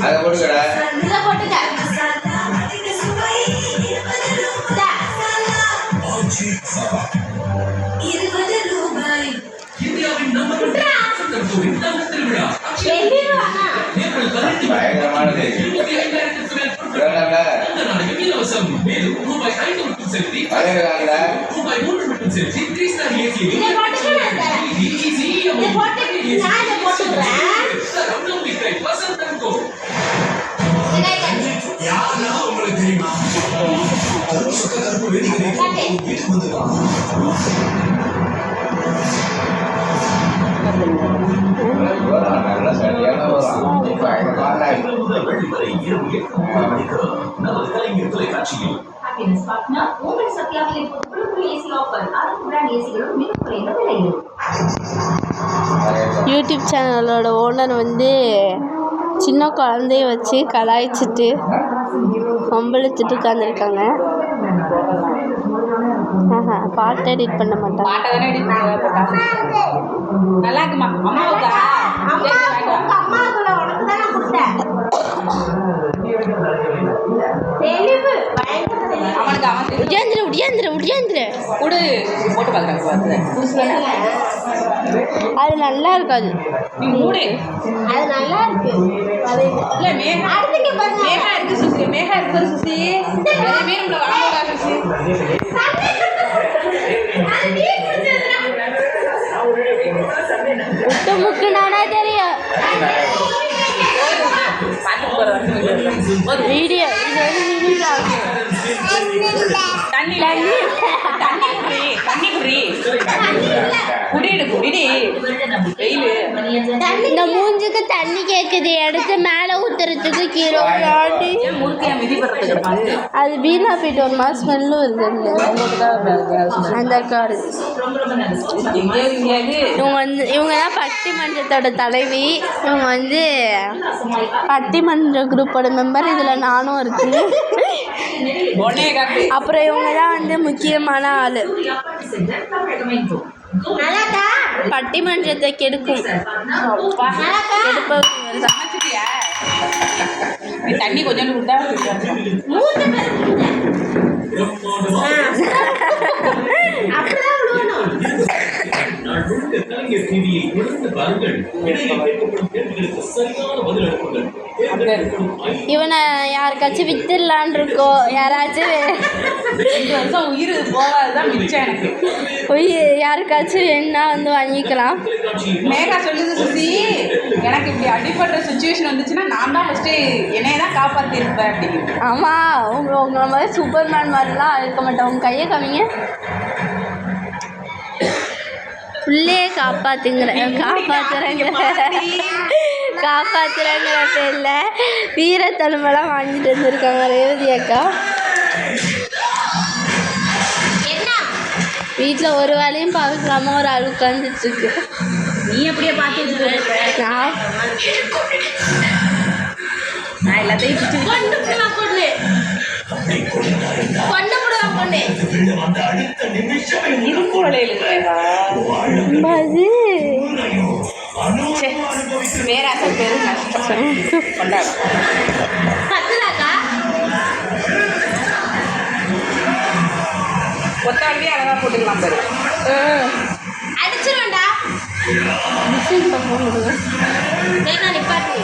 அதை போட்டுக்கடா. பயங்கரமானது. யூடியூப் சேனலோட ஓனர் வந்து சின்ன குழந்தைய வச்சு கலாய்ச்சிட்டு கம்பளிச்சுட்டு உட்காந்துருக்காங்க. பாட்டு எடிட் பண்ண மாட்டாங்க. அது நல்லா இருக்காது. அது நல்லா இருக்கு. முக்கு நானா தெரியும் வீடியோ இந்த மூஞ்சுக்கு தண்ணி கேக்குது, எடுத்து மேல ஊத்துறதுக்கு கீரை அது வீணா போயிட்டு ஒரு மாதிரி ஸ்மெல்லும் வருது. அந்த கார் இவங்க தான் பட்டிமன்றத்தோட தலைவி. இவங்க வந்து பட்டிமன்ற குரூப்போட மெம்பர். இதில் நானும் இருக்கு. அப்புறம் இவங்க தான் வந்து முக்கியமான ஆளு. பட்டிமன்றத்தை கெடுக்கும் தண்ணி கொஞ்சம் இவனை யாருக்காச்சும் வித்துடலான் இருக்கோ, யாராச்சும் உயிர் போகாதுதான் மிச்சம். எனக்கு உயிர் யாருக்காச்சும் வேணுன்னா வந்து வாங்கிக்கலாம். மேகா சொல்லுது சுசி, எனக்கு இப்படி அடிப்படுற சுச்சுவேஷன் வந்துச்சுன்னா நான் தான் ஃபஸ்ட்டு என்னைய தான் காப்பாற்றிருப்பேன் அப்படின்னு. ஆமாம், உங்களை மாதிரி சூப்பர்மேன் மாதிரிலாம் இருக்க மாட்டேன். உங்கள் கையை காமிங்க. புள்ளையே காப்பாற்றுங்கிற பேரில் வீரத்தழும்பெல்லாம் வாங்கிட்டு வந்துருக்காங்க ரேவதி அக்கா. வீட்டில் ஒரு வேலையும் பார்க்கலாமா ஒரு ஆள் உட்காந்துட்டுருக்கு. நீ அப்படியே பார்த்துட்டு நான் எல்லாத்தையும் பேராசை பேரு நஷ்டம் கொண்டாடும். கொத்தாண்டியே அழகா போட்டுக்கலாம் பேரு. அடிச்சிருவேன்டா. நிப்பாட்டு.